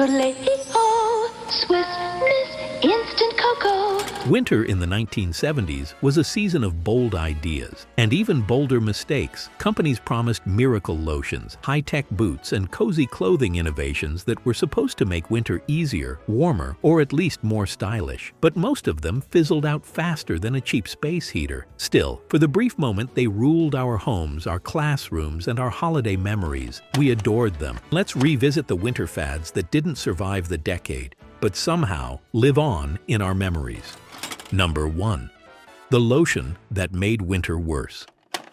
Yodelay-oo, Swiss Miss Instant Cocoa. Winter in the 1970s was a season of bold ideas and even bolder mistakes. Companies promised miracle lotions, high-tech boots, and cozy clothing innovations that were supposed to make winter easier, warmer, or at least more stylish. But most of them fizzled out faster than a cheap space heater. Still, for the brief moment they ruled our homes, our classrooms, and our holiday memories. We adored them. Let's revisit the winter fads that didn't survive the decade, but somehow live on in our memories. Number 1. The lotion that made winter worse.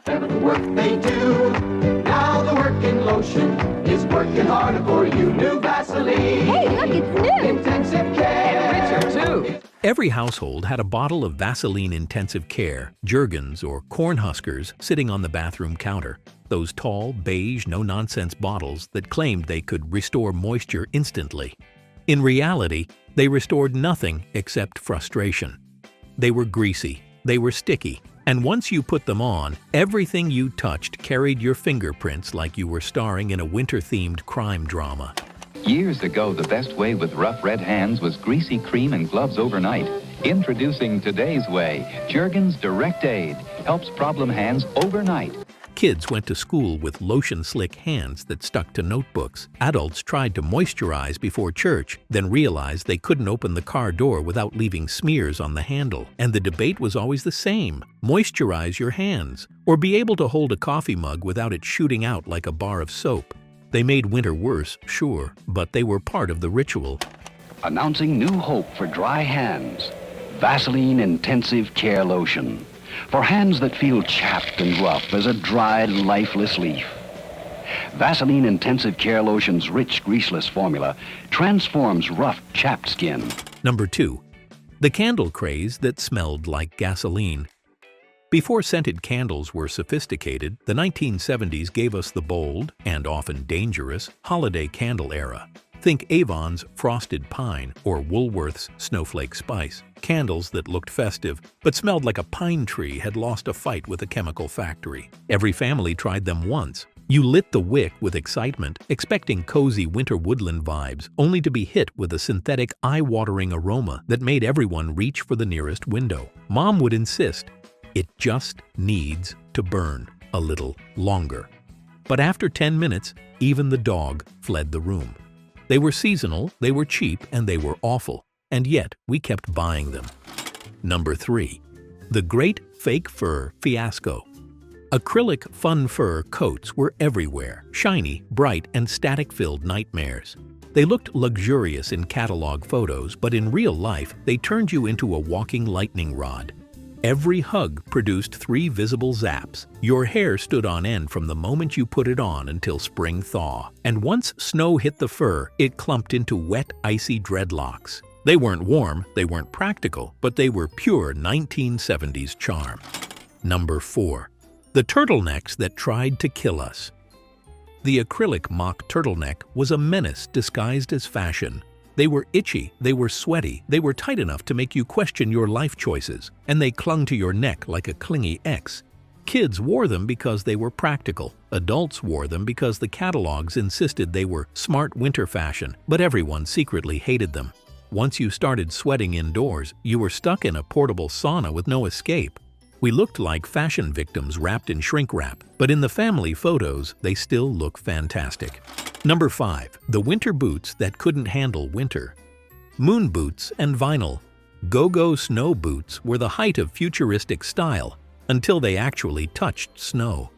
The work they do, now the working lotion is working harder for you. New Vaseline. Hey, look, it's new. Intensive care. And richer, too. Every household had a bottle of Vaseline Intensive Care, Jergens, or Cornhuskers sitting on the bathroom counter. Those tall, beige, no-nonsense bottles that claimed they could restore moisture instantly. In reality, they restored nothing except frustration. They were greasy, they were sticky, and once you put them on, everything you touched carried your fingerprints like you were starring in a winter-themed crime drama. Years ago, the best way with rough red hands was greasy cream and gloves overnight. Introducing today's way, Jergens Direct Aid helps problem hands overnight. Kids went to school with lotion-slick hands that stuck to notebooks. Adults tried to moisturize before church, then realized they couldn't open the car door without leaving smears on the handle. And the debate was always the same: moisturize your hands, or be able to hold a coffee mug without it shooting out like a bar of soap. They made winter worse, sure, but they were part of the ritual. Announcing new hope for dry hands. Vaseline Intensive Care Lotion. For hands that feel chapped and rough as a dried, lifeless leaf. Vaseline Intensive Care Lotion's rich, greaseless formula transforms rough, chapped skin. Number 2. The candle craze that smelled like gasoline. Before scented candles were sophisticated, the 1970s gave us the bold, and often dangerous, holiday candle era. Think Avon's Frosted Pine or Woolworth's Snowflake Spice. Candles that looked festive, but smelled like a pine tree had lost a fight with a chemical factory. Every family tried them once. You lit the wick with excitement, expecting cozy winter woodland vibes, only to be hit with a synthetic, eye-watering aroma that made everyone reach for the nearest window. Mom would insist, it just needs to burn a little longer. But after 10 minutes, even the dog fled the room. They were seasonal, they were cheap, and they were awful. And yet, we kept buying them. Number 3. The Great Fake Fur Fiasco. Acrylic fun fur coats were everywhere, shiny, bright, and static-filled nightmares. They looked luxurious in catalog photos, but in real life, they turned you into a walking lightning rod. Every hug produced 3 visible zaps. Your hair stood on end from the moment you put it on until spring thaw. And once snow hit the fur, it clumped into wet, icy dreadlocks. They weren't warm, they weren't practical, but they were pure 1970s charm. Number 4. The turtlenecks that tried to kill us. The acrylic mock turtleneck was a menace disguised as fashion. They were itchy, they were sweaty, they were tight enough to make you question your life choices, and they clung to your neck like a clingy ex. Kids wore them because they were practical. Adults wore them because the catalogs insisted they were smart winter fashion, but everyone secretly hated them. Once you started sweating indoors, you were stuck in a portable sauna with no escape. We looked like fashion victims wrapped in shrink wrap, but in the family photos, they still look fantastic. Number 5. The winter boots that couldn't handle winter. Moon boots and vinyl. Go-go snow boots were the height of futuristic style until they actually touched snow.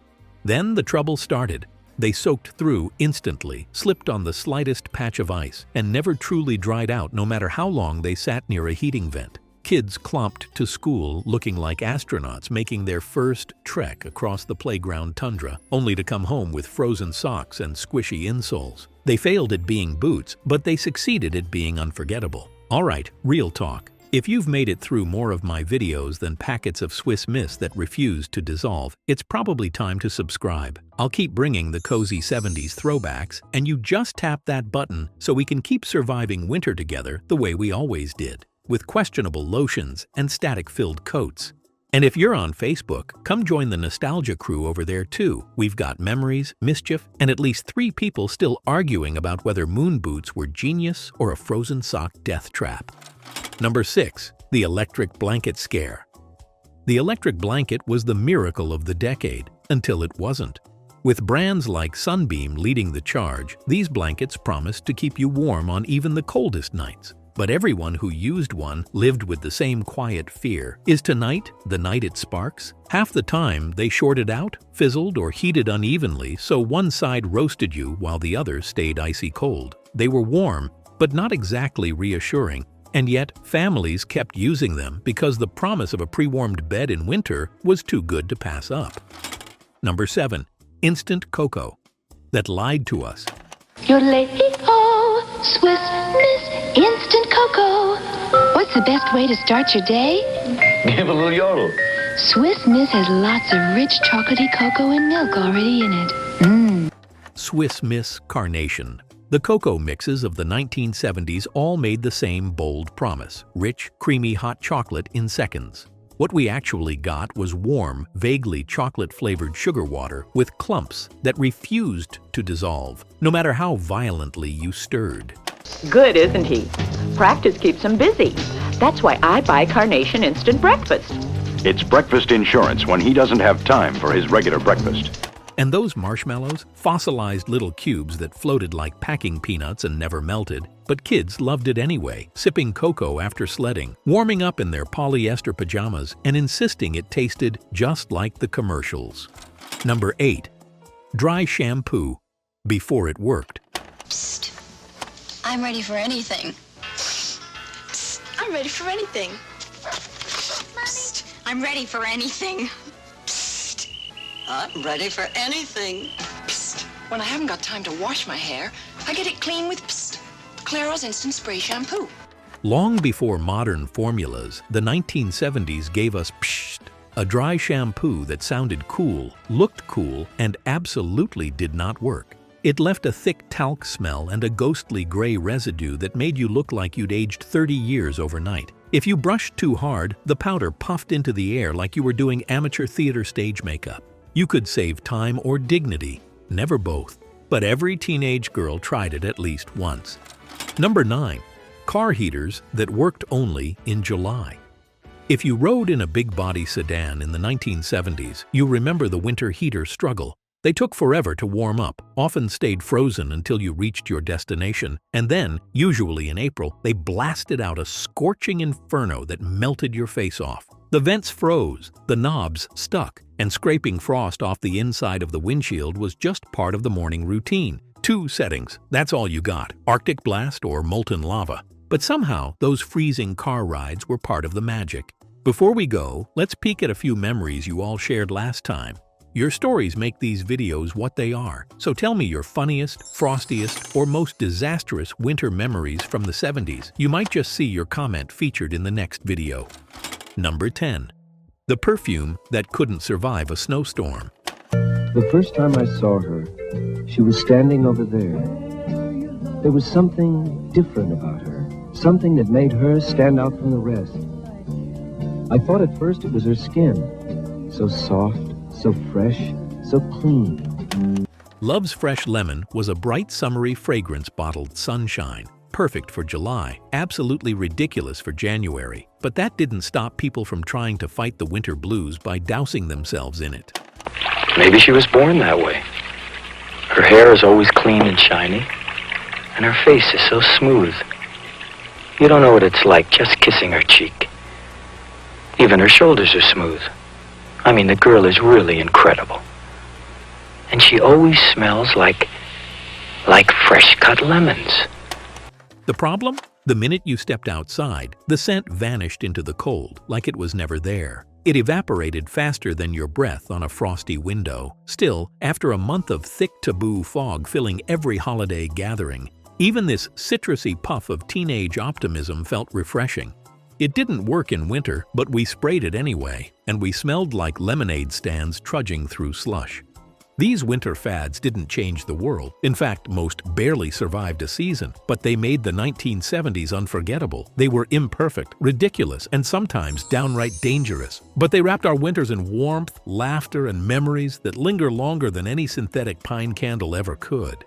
Then the trouble started. They soaked through instantly, slipped on the slightest patch of ice, and never truly dried out no matter how long they sat near a heating vent. Kids clomped to school looking like astronauts making their first trek across the playground tundra, only to come home with frozen socks and squishy insoles. They failed at being boots, but they succeeded at being unforgettable. Alright, real talk. If you've made it through more of my videos than packets of Swiss Miss that refuse to dissolve, it's probably time to subscribe. I'll keep bringing the cozy 70s throwbacks, and you just tap that button so we can keep surviving winter together the way we always did, with questionable lotions and static-filled coats. And if you're on Facebook, come join the nostalgia crew over there too. We've got memories, mischief, and at least 3 people still arguing about whether moon boots were genius or a frozen sock death trap. Number 6. The electric blanket scare. The electric blanket was the miracle of the decade, until it wasn't. With brands like Sunbeam leading the charge, these blankets promised to keep you warm on even the coldest nights. But everyone who used one lived with the same quiet fear. Is tonight the night it sparks? Half the time, they shorted out, fizzled, or heated unevenly, so one side roasted you while the other stayed icy cold. They were warm, but not exactly reassuring, and yet families kept using them because the promise of a pre-warmed bed in winter was too good to pass up. Number 7. Instant cocoa. That lied to us. Yodelay-hee-ho, Swiss Miss Instant Cocoa. What's the best way to start your day? Give a little yodel. Swiss Miss has lots of rich chocolatey cocoa and milk already in it. Swiss Miss Carnation. The cocoa mixes of the 1970s all made the same bold promise: rich, creamy hot chocolate in seconds. What we actually got was warm, vaguely chocolate-flavored sugar water with clumps that refused to dissolve, no matter how violently you stirred. Good, isn't he? Practice keeps him busy. That's why I buy Carnation Instant Breakfast. It's breakfast insurance when he doesn't have time for his regular breakfast. And those marshmallows, fossilized little cubes that floated like packing peanuts and never melted, but kids loved it anyway, sipping cocoa after sledding, warming up in their polyester pajamas, and insisting it tasted just like the commercials. Number 8. Dry shampoo. Before it worked. Psst. I'm ready for anything. Psst. I'm ready for anything. Psst. I'm ready for anything. Psst. I'm ready for anything. Psst. When I haven't got time to wash my hair, I get it clean with Psst. Claro's Instant Spray Shampoo. Long before modern formulas, the 1970s gave us Psssst, a dry shampoo that sounded cool, looked cool, and absolutely did not work. It left a thick talc smell and a ghostly gray residue that made you look like you'd aged 30 years overnight. If you brushed too hard, the powder puffed into the air like you were doing amateur theater stage makeup. You could save time or dignity, never both. But every teenage girl tried it at least once. Number 9. Car heaters that worked only in July. If you rode in a big-body sedan in the 1970s, you remember the winter heater struggle. They took forever to warm up, often stayed frozen until you reached your destination, and then, usually in April, they blasted out a scorching inferno that melted your face off. The vents froze, the knobs stuck, and scraping frost off the inside of the windshield was just part of the morning routine. 2 settings, that's all you got, Arctic blast or molten lava. But somehow, those freezing car rides were part of the magic. Before we go, let's peek at a few memories you all shared last time. Your stories make these videos what they are, so tell me your funniest, frostiest, or most disastrous winter memories from the 70s. You might just see your comment featured in the next video. Number 10. The perfume that couldn't survive a snowstorm. The first time I saw her, she was standing over there. There was something different about her, something that made her stand out from the rest. I thought at first it was her skin, so soft, so fresh, so clean. Love's Fresh Lemon was a bright summery fragrance bottled sunshine, perfect for July, absolutely ridiculous for January. But that didn't stop people from trying to fight the winter blues by dousing themselves in it. Maybe she was born that way. Her hair is always clean and shiny, and her face is so smooth. You don't know what it's like just kissing her cheek. Even her shoulders are smooth. I mean, the girl is really incredible. And she always smells like fresh-cut lemons. The problem? The minute you stepped outside, the scent vanished into the cold, like it was never there. It evaporated faster than your breath on a frosty window. Still, after a month of thick taboo fog filling every holiday gathering, even this citrusy puff of teenage optimism felt refreshing. It didn't work in winter, but we sprayed it anyway, and we smelled like lemonade stands trudging through slush. These winter fads didn't change the world. In fact, most barely survived a season, but they made the 1970s unforgettable. They were imperfect, ridiculous, and sometimes downright dangerous. But they wrapped our winters in warmth, laughter, and memories that linger longer than any synthetic pine candle ever could.